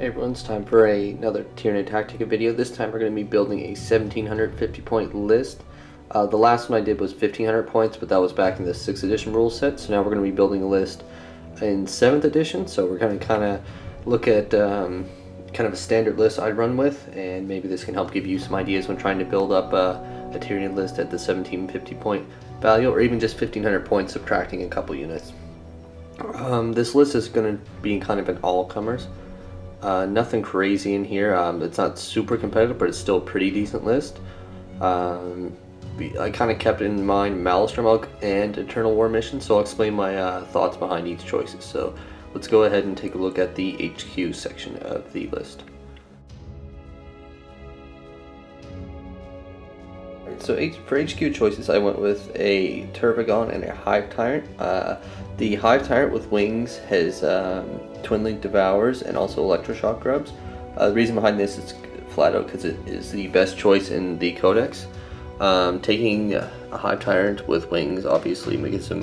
Hey everyone, it's time for another Tyranid Tactica video. This time we're going to be building a 1750 point list. The last one I did was 1500 points, but that was back in the 6th edition rule set. So now we're going to be building a list in 7th edition. So we're going to kind of look at kind of a standard list I'd run with, and maybe this can help give you some ideas when trying to build up a Tyranid list at the 1750 point value, or even just 1500 points subtracting a couple units. This list is going to be kind of an all-comers. Nothing crazy in here. It's not super competitive, but it's still a pretty decent list. I kind of kept in mind Maelstrom and Eternal War Mission, so I'll explain my thoughts behind each choice. So let's go ahead and take a look at the HQ section of the list. So for HQ choices, I went with a Turbigon and a Hive Tyrant. The Hive Tyrant with wings has Twin Link Devours and also Electroshock Grubs. The reason behind this is flat out because it is the best choice in the Codex. Taking a Hive Tyrant with wings obviously makes him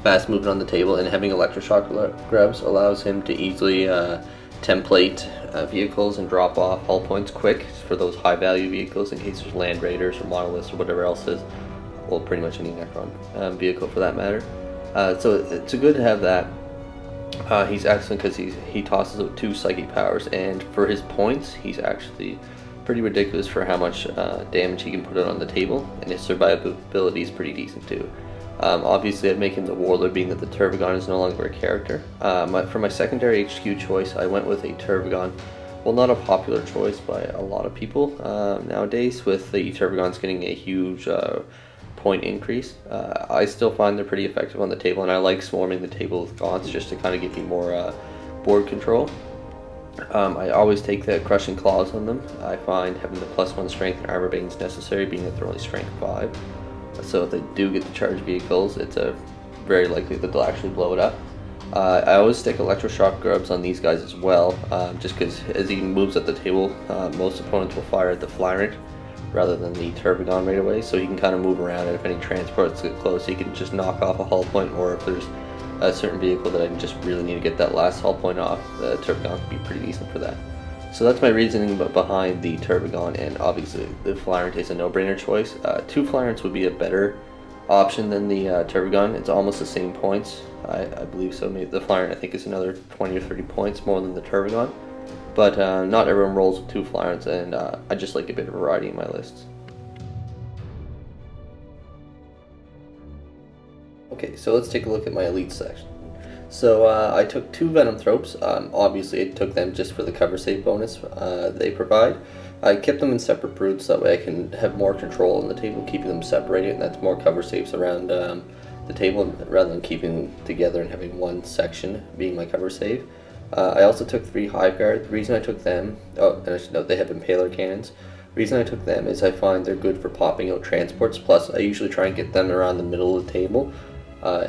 fast movement on the table, and having Electroshock Grubs allows him to easily template vehicles and drop off hull points quick for those high value vehicles in case there's land raiders or monoliths or whatever else is, well, pretty much any Necron vehicle for that matter. So it's good to have that. He's excellent because he tosses out 2 psychic powers, and for his points he's actually pretty ridiculous for how much damage he can put out on the table, and his survivability is pretty decent too. Obviously I'd make him the Warlord, being that the Turbigon is no longer a character. For my secondary HQ choice, I went with a Turbigon. Well, not a popular choice by a lot of people nowadays, with the Turbigons getting a huge point increase. I still find they're pretty effective on the table, and I like swarming the table with gaunts just to kind of give me more board control. I always take the Crushing Claws on them. I find having the +1 strength and armor bane is necessary, being that they're only strength 5. So if they do get to charge vehicles, it's very likely that they'll actually blow it up. I always stick Electroshock Grubs on these guys as well, just because as he moves at the table, most opponents will fire at the Flyrant rather than the Turbigon right away, so he can kind of move around, and if any transports get close, he can just knock off a hull point, or if there's a certain vehicle that I just really need to get that last hull point off, the Turbigon can be pretty decent for that. So that's my reasoning behind the Turbigon, and obviously the Flyrant is a no-brainer choice. 2 Flyrants would be a better option than the Turbigon. It's almost the same points, I believe so. Maybe the Flyrant I think is another 20 or 30 points more than the Turbigon, but not everyone rolls with 2 Flyrants, and I just like a bit of variety in my lists. Okay, so let's take a look at my elite section. So I took 2 Venomthropes. Obviously I took them just for the cover save bonus they provide. I kept them in separate broods, so that way I can have more control on the table, keeping them separated, and that's more cover saves around the table rather than keeping them together and having one section being my cover save. I also took 3 Hive Guard. The reason I took them, and I should note they have Impaler Cannons. The reason I took them is I find they're good for popping out transports, plus I usually try and get them around the middle of the table.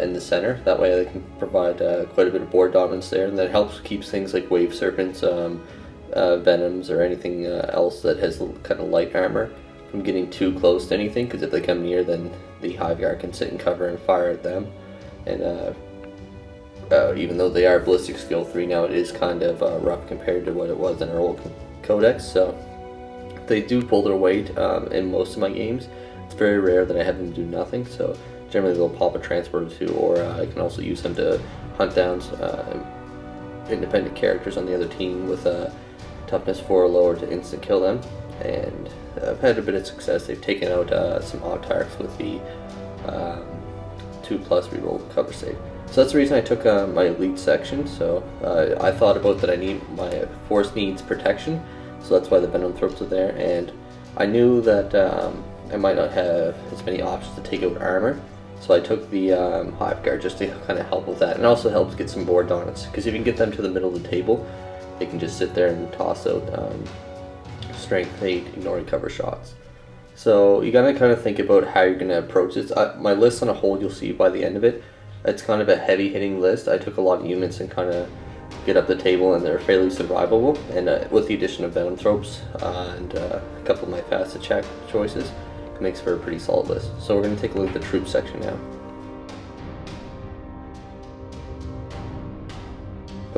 In the center, that way they can provide quite a bit of board dominance there, and that helps keeps things like Wave Serpents, Venoms, or anything else that has kind of light armor from getting too close to anything, because if they come near, then the Hive Guard can sit in cover and fire at them. And even though they are Ballistic Skill 3 now, it is kind of rough compared to what it was in our old Codex, so they do pull their weight in most of my games. It's very rare that I have them do nothing, so generally they'll pop a transport or 2, or I can also use them to hunt down independent characters on the other team with toughness 4 or lower to instant kill them, and I've had a bit of success. They've taken out some Octarchs with the 2+ reroll cover save. So that's the reason I took my elite section. So I thought about that my force needs protection, so that's why the Venomthropes are there, and I knew that I might not have as many options to take out armor, so I took the Hive Guard just to kind of help with that, and also helps get some board dominance, because if you can get them to the middle of the table, they can just sit there and toss out strength 8, ignoring cover shots. So you gotta kind of think about how you're gonna approach this. My list on a whole, you'll see by the end of it, it's kind of a heavy hitting list. I took a lot of units and kind of get up the table, and they're fairly survivable, and with the addition of Venomthropes and a couple of my fast attack choices, it makes for a pretty solid list. So we're going to take a look at the troop section now.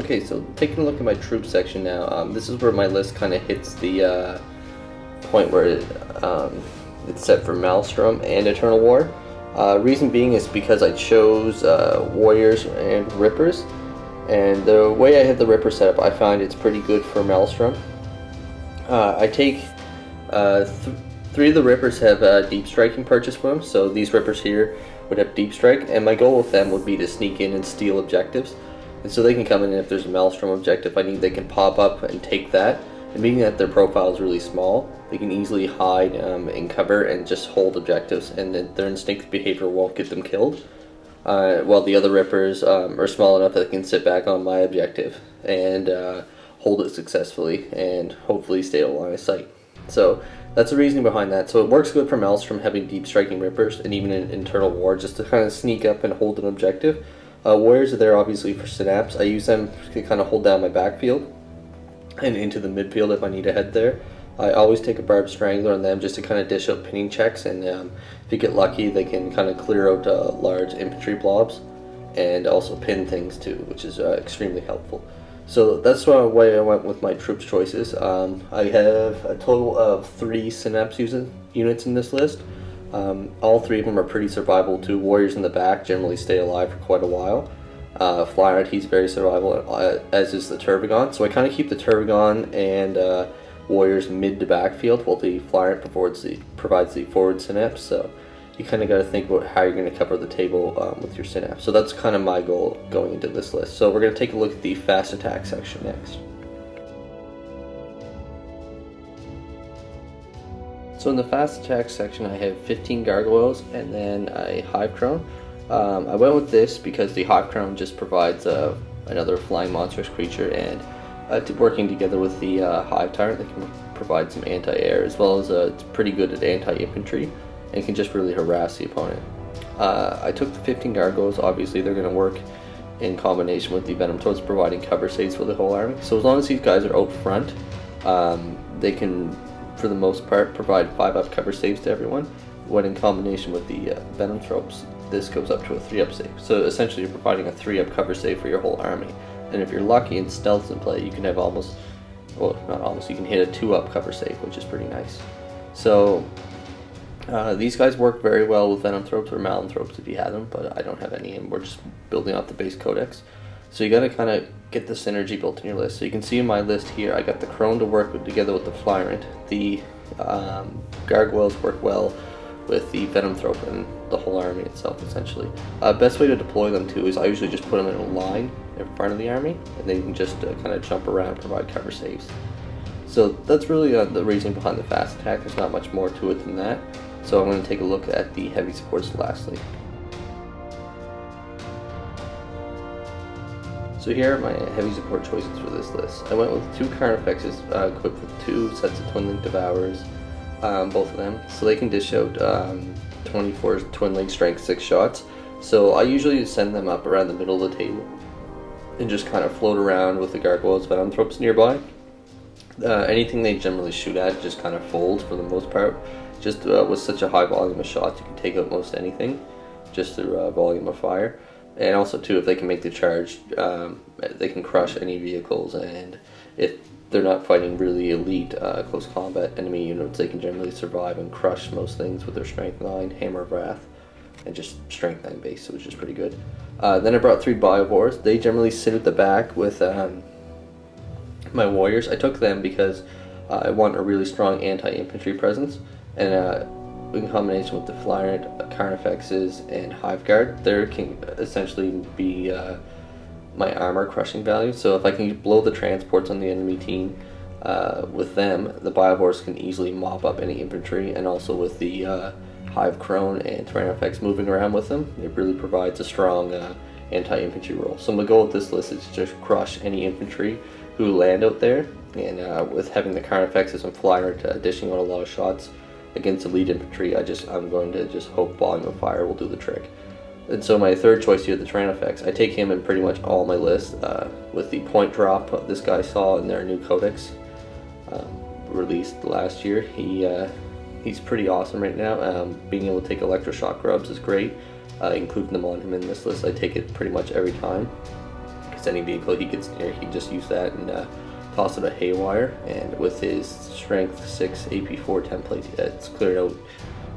Okay, so taking a look at my troop section now, this is where my list kind of hits the point where it's set for Maelstrom and Eternal War. Reason being is because I chose Warriors and Rippers, and the way I have the Ripper set up, I find it's pretty good for Maelstrom. I take three of the Rippers have deep striking purchase with them, so these Rippers here would have deep strike, and my goal with them would be to sneak in and steal objectives. And so they can come in, and if there's a Maelstrom objective I need, they can pop up and take that. And being that their profile is really small, they can easily hide in cover and just hold objectives, and their instinctive behavior won't get them killed. While the other Rippers are small enough that they can sit back on my objective and hold it successfully and hopefully stay out of line of sight. So that's the reasoning behind that. So it works good for Maelstrom having deep striking Rippers, and even in Internal War just to kind of sneak up and hold an objective. Warriors are there obviously for synapse. I use them to kind of hold down my backfield and into the midfield if I need to head there. I always take a barbed strangler on them just to kind of dish out pinning checks, and if you get lucky they can kind of clear out large infantry blobs and also pin things too, which is extremely helpful. So that's the way I went with my troops choices. I have a total of 3 synapse units in this list. All 3 of them are pretty survivable too. Warriors in the back generally stay alive for quite a while. Flyrant, he's very survivable, as is the Turbigon. So I kind of keep the Turbigon and Warriors mid to backfield, while the Flyrant provides the forward synapse. So you kind of got to think about how you're going to cover the table with your synapse. So that's kind of my goal going into this list. So we're going to take a look at the fast attack section next. So in the fast attack section I have 15 gargoyles and then a hive crone. I went with this because the hive crone just provides another flying monstrous creature, and working together with the hive tyrant, they can provide some anti-air, as well as it's pretty good at anti-infantry and can just really harass the opponent. I took the 15 gargoyles. Obviously they're going to work in combination with the venom toads, providing cover saves for the whole army. So as long as these guys are out front, they can, for the most part, provide 5-up cover saves to everyone. When in combination with the venom tropes, this goes up to a 3-up save. So essentially you're providing a 3-up cover save for your whole army. And if you're lucky and stealth's in play, you can have almost, well, not almost, you can hit a 2-up cover save, which is pretty nice. So these guys work very well with venom tropes or malanthropes if you have them, but I don't have any, and we're just building off the base codex. So you got to kind of get the synergy built in your list. So you can see in my list here, I got the crone to work together with the flyrant. The gargoyles work well with the venom thrope and the whole army itself, essentially. Best way to deploy them too is I usually just put them in a line in front of the army, and they can just kind of jump around, provide cover saves. So that's really the reason behind the fast attack. There's not much more to it than that. So I'm going to take a look at the heavy supports lastly. So here are my heavy support choices for this list. I went with 2 Carnifexes equipped with 2 sets of Twin Link Devourers, both of them, so they can dish out 24 Twin Link Strength 6 shots. So I usually send them up around the middle of the table and just kind of float around with the gargoyles venom tropes nearby. Anything they generally shoot at just kind of folds for the most part. Just with such a high volume of shots, you can take out most anything just through volume of fire. And also too, if they can make the charge, they can crush any vehicles, and if they're not fighting really elite close combat enemy units, they can generally survive and crush most things with their strength 9, hammer of wrath, and just strength 9 base, which is pretty good. Then I brought 3 biovores. They generally sit at the back with my warriors. I took them because I want a really strong anti-infantry presence, and in combination with the Flyrant, Carnifexes, and Hiveguard, there can essentially be my armor crushing value. So if I can blow the transports on the enemy team with them, the Biovores can easily mop up any infantry, and also with the Hive Crone and Tyranofex moving around with them, it really provides a strong anti-infantry role. So my goal with this list is to just crush any infantry who land out there, and with having the Carnifexes and Flyrant dishing out a lot of shots against elite infantry, I'm going to just hope volume of fire will do the trick. And so my third choice here, the Tyranofex, I take him in pretty much all my lists with the point drop this guy saw in their new codex released last year. He's pretty awesome right now. Being able to take electroshock grubs is great. Including them on him in this list, I take it pretty much every time. because any vehicle he gets near, he can just use that and toss it a haywire. And with his strength 6 AP4 template, it's cleared out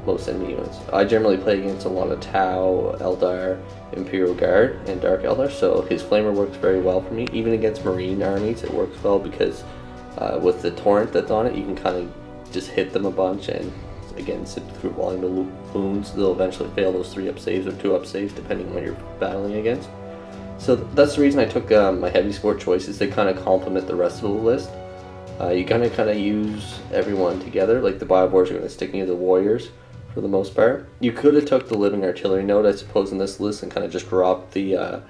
most enemy units. I generally play against a lot of Tau, Eldar, Imperial Guard, and Dark Eldar, so his Flamer works very well for me. Even against Marine armies, it works well because with the torrent that's on it, you can kind of just hit them a bunch and again sit through volume of wounds. They'll eventually fail those 3-up saves or 2-up saves depending on what you're battling against. So that's the reason I took my heavy sport choices. They kind of complement the rest of the list. You kind of use everyone together. Like the Biowars are going to stick near the Warriors for the most part. You could have took the Living Artillery node, I suppose, in this list and kind of just dropped the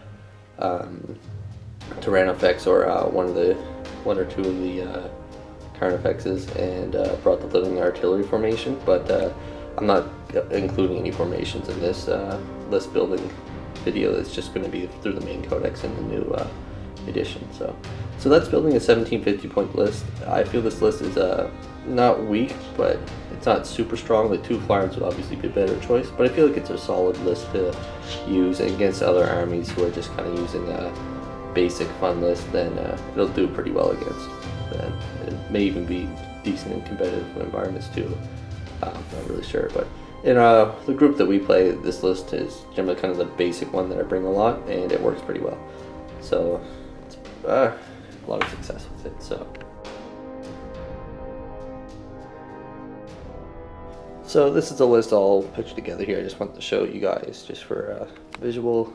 Tyrannofex or one or two of the Carnifexes and brought the Living Artillery formation, but I'm not including any formations in this list building video. It's just going to be through the main codex in the new edition. So that's building a 1750 point list. I feel this list is not weak, but it's not super strong. The 2 flyers would obviously be a better choice, but I feel like it's a solid list to use against other armies who are just kind of using a basic fun list. Then it'll do pretty well against. Then it may even be decent in competitive environments too. I'm not really sure, but in the group that we play, this list is generally kind of the basic one that I bring a lot, and it works pretty well. So it's a lot of success with it. So this is the list all put together here. I just want to show you guys just for a visual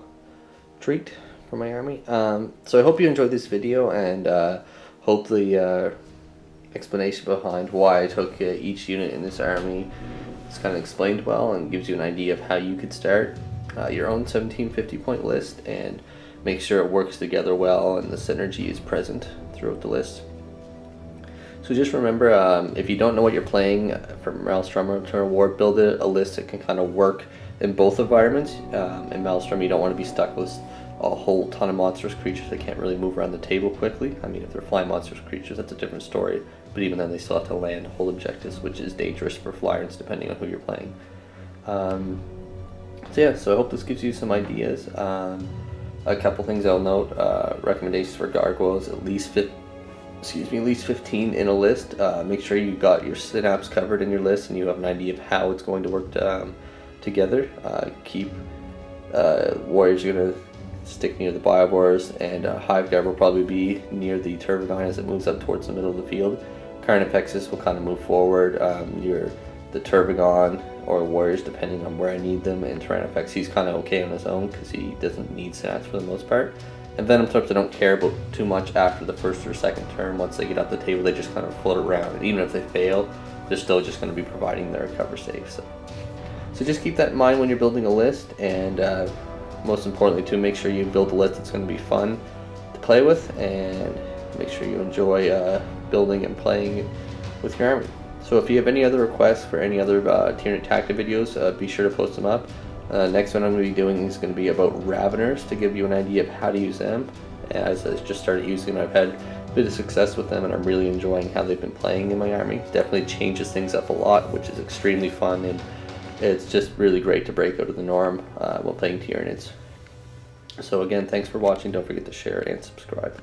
treat for my army. So I hope you enjoyed this video, and hope the explanation behind why I took each unit in this army is kind of explained well and gives you an idea of how you could start your own 1750 point list and make sure it works together well and the synergy is present throughout the list. So just remember, if you don't know what you're playing from Maelstrom to War, build a list that can kind of work in both environments. In Maelstrom, you don't want to be stuck with a whole ton of monstrous creatures that can't really move around the table quickly. I mean, if they're flying monstrous creatures, that's a different story. But even then, they still have to land whole objectives, which is dangerous for flyers depending on who you're playing. So I hope this gives you some ideas. A couple things I'll note: recommendations for gargoyles, at least 15 in a list. Make sure you got your synapse covered in your list and you have an idea of how it's going to work together. Keep warriors are going to stick near the Biowars, and Hive Guard will probably be near the Turbine as it moves up towards the middle of the field. Carnifexes will kind of move forward. The Turbigon or Warriors, depending on where I need them, and Tyrannofex, he's kind of okay on his own because he doesn't need stats for the most part. And Venom Thrips I don't care about too much after the first or second turn. Once they get up the table, they just kind of float around, and even if they fail, they're still just going to be providing their cover save. So just keep that in mind when you're building a list, and most importantly too, make sure you build a list that's going to be fun to play with, and make sure you enjoy building and playing with your army. So if you have any other requests for any other Tyranid Tactica videos, be sure to post them up. Next one I'm going to be doing is going to be about Raveners, to give you an idea of how to use them. As I just started using them, I've had a bit of success with them, and I'm really enjoying how they've been playing in my army. Definitely changes things up a lot, which is extremely fun, and it's just really great to break out of the norm while playing Tyranids. So again, thanks for watching. Don't forget to share and subscribe.